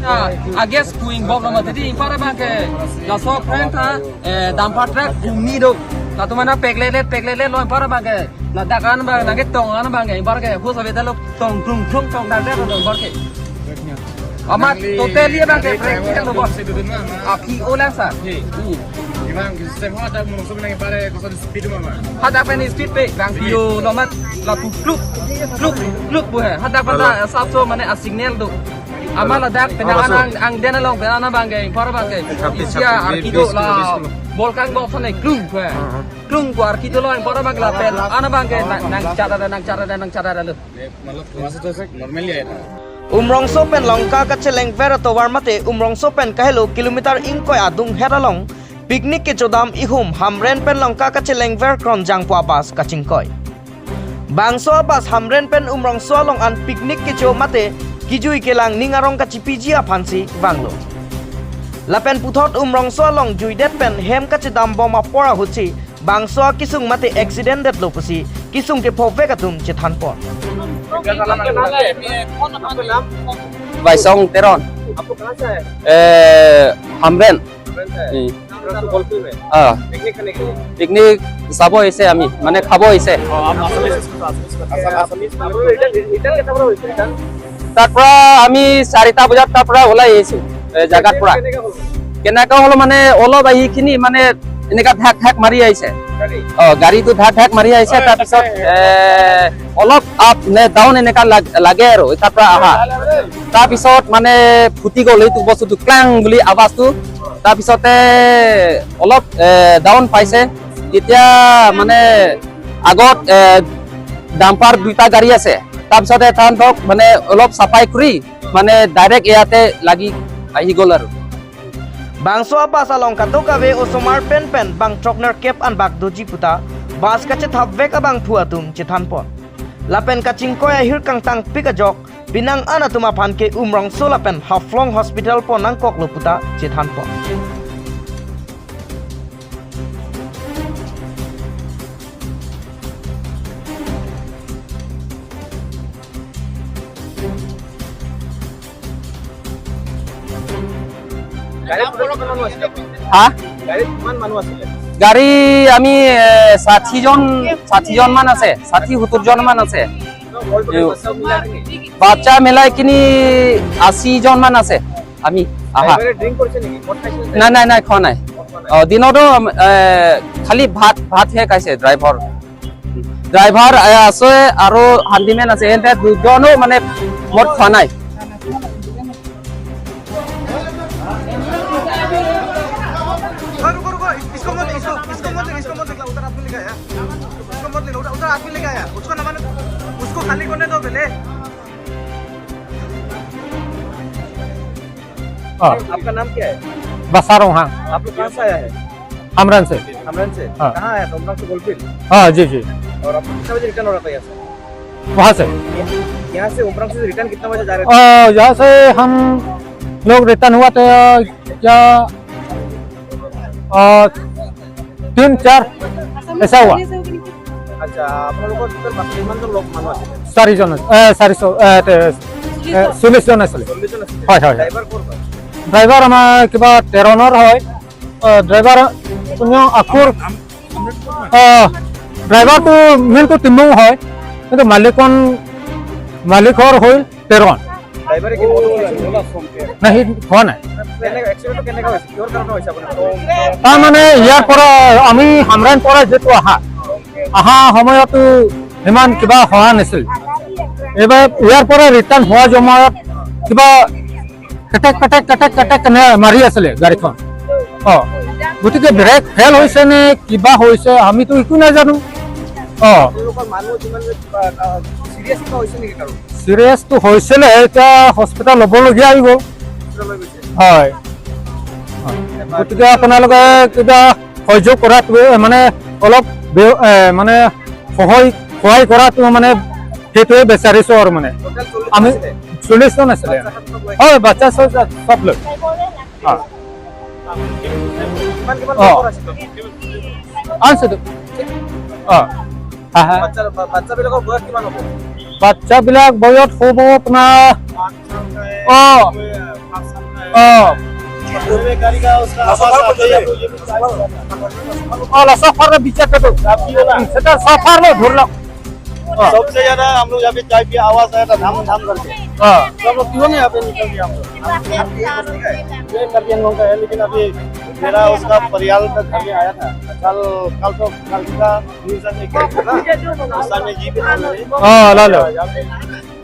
Ages kuing bob nama tadi impara bangke la so friend tha damper truck bumi do la tu mana peklele lo impara bangke la dakan bang nage tong an bangke impara ke ho sabe talo tong tong dangde do impara ke amat totally bangke practical do bos api olang sa Gimana sistem ada musuh menang impara ko sa speed mama hada pen speed pe bang bio lomat la tu kluk bu hai hada pada sab so mane a signal do Amal ada penanganan ang dena long penanganan bangke impara bangke isia arkido la bolkan bob sane klung ko arkido lo impara bangke la pen ana bangke nang cara lo मतलब मस्त तो से normally है Umrongso pen longka kache lengver to warmate umrongso pen kahelo kilometer ingkoi adung heralong picnic ke chodam ihum hamren pen longka kache lengver kron jangpo abas kachingkoi bangso abas hamren pen umrongso long an picnic ke cho mate kijui kelang ningarong kachipiji aphansi banglo lapen puthot umrongso long juidet pen hem kache dam bom apora huchi bangso kisung mate accident det lopusi kisung ke phove katum chethanpon Vai song Teron आपको कहां से है Hamren picnic करने के लिए picnic চাব হৈছে আমি মানে খাব হৈছে रिटर्न के खबर होइছে रिटर्न তাৰ পৰা আমি 4টা বজাত তাৰ পৰা ওলাই আহিছো জাগাত পৰা কেনেকা হলো মানে অলপ আহিখিনি মানে এনেকা ঢাক মাৰি আহিছে গাড়ীটো ঢাক মাৰি আহিছে তাৰ পিছত অলপ আপ নে ডাউন এনেকা লাগে আৰু তাৰ পৰা আহা তাৰ পিছত মানে ফুটি গ'ল এইটো বস্তুটো ক্লাং বুলি আৱাজটো তাৰ পিছতে অলপ ডাউন পাইছে এতিয়া মানে আগত ডাম্পাৰ দুটা গাড়ী আছে তাৰ পিছতে তাহাঁতক মানে অলপ সাফাই কৰি মানে ডাইৰেক্ট ইয়াতে লাগি আহি গ'ল আৰু Bangso abas along katokabe osomar pen bang trokner kep an bak doji puta bas kache thabvek abang thuatum chethanpon lapen kachingkoy ahir kang tang pikajok binang anatuma phanke umrong solapen haflong hospital ponang koklo puta chethanpon গাড়ী আমি 60 জন মান আছে 60-70 জন মান আছে বাচ্চা মিলাই কিনি 80 জন মান আছে আমি আহা নাই খোৱা নাই দিনতো খালি ভাত হে খাইছে ড্ৰাইভাৰ আছে আৰু হান্দিমেন আছে এতে দুজনো মানে মদ খোৱা নাই इसको मत निकला उधर आदमी लेके आया उसको मत लेना उधर आदमी लेके आया उसको ना माने उसको खाली करने दो पहले आपका नाम क्या है बसारों हाँ आप लोग कहाँ से आया है हमरन से कहाँ आया तुम से गोलफील्ड हाँ जी और आप कितना बजे रिटर्न हो रहा था यहाँ से वहाँ से यहाँ से उमरंग से रिटर्न कितना बजे जा रहे थे यहाँ से हम लोग रिटर्न हुआ था क्या 3-4 ऐसा हुआ अच्छा आप लोगों को तकरीबन लोग मानो 40 জন 40 জন আছিল হয় হয় ড্রাইভার আমার কিবা টেৰনৰ হয় ড্ৰাইভাৰ কোনো আকুৰ ড্ৰাইভাৰটো মেনটো তিমু হয় কিন্তু মালিকৰ হয় টেৰন ড্ৰাইভাৰে কি नहीं হোৱা নাই एक्सीडेंट केने का क्योर कारण होइছে আপোনাৰ তাৰ মানে ইয়াৰ পৰা আমি হামৰান পৰা যেটো আহা সময়তো ইমান কিবা হোৱা নাছিল এবাৰ ইয়াৰ পৰা ৰিটাৰ্ণ হোৱা সময়ত কিবা কটক নে মাৰি আছিলে গাড়ীখন গতিকে ব্ৰেক ফেল হৈছে নে কিবা হৈছে আমিতো একো নাজানো সিরিয়াস তো হয়েছিল এটা হসপিটাল লবলগীয়া আহিব হয় গতিকে আপোনালোকে কিবা সহযোগ কৰাটো মানে অলপ মানে সহায় কৰাটো মানে সেইটোৱে বিচাৰিছো আৰু মানে আমি 40 জন আছিলে হয় বাচ্চা সব লোক আনছে বাচ্চা বিলাক বয়স হ'ব আপোনাৰ गाड़ी का उसका आवाज आता है तो ये भी सफर বিচার তো সেটা সফর লো ধরলাম सबसे ज्यादा हम लोग यहाँ पे चाय पिया आवाज आया था धाम धाम करके सब लोग क्यों नहीं यहाँ पे निकल गया हम लोग ये करियन लोगों का है लेकिन अभी मेरा उसका परिवार का घर में आया था कल तो कल का न्यूज़ में क्या था उस समय जी पे लो यहाँ पे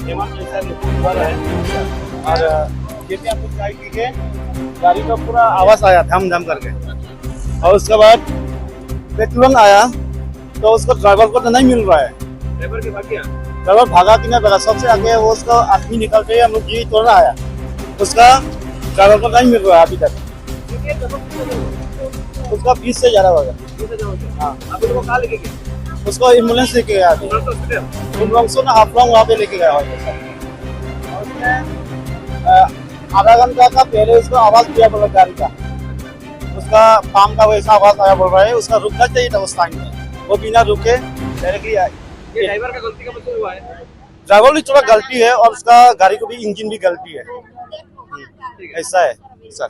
हेमंत जैसा हुआ है और ये भी हम लोग चाय पी के गाड़ी का पूरा आवाज आया धाम धाम करके और उसके बाद मैं तुरंत आया तो उसको ड्राइवर को तो नहीं मिल रहा है ड्राइवर भागा कि नहीं भागा सबसे आगे वो उसका आदमी निकल के हम लोग जी तोड़ना आया उसका ड्राइवर को नहीं मिल रहा है अभी तक उसका 20 से ज्यादा होगा हाँ अभी वो कहाँ लेके गया उसको एम्बुलेंस लेके गया उमरंगसो ना हाफलॉन्ग वहाँ पे लेके गया और उसने आधा घंटा का पहले उसको आवाज दिया बोला गाड़ी का उसका पाम का वैसा आवाज आया बोल रहा है उसका रुकना चाहिए था उस टाइम में वो बिना रुके डायरेक्टली आया ड्राइवर का गलती का मतलब हुआ है ड्राइवर भी थोड़ा गलती है और उसका गाड़ी को भी इंजन भी गलती है ऐसा है सर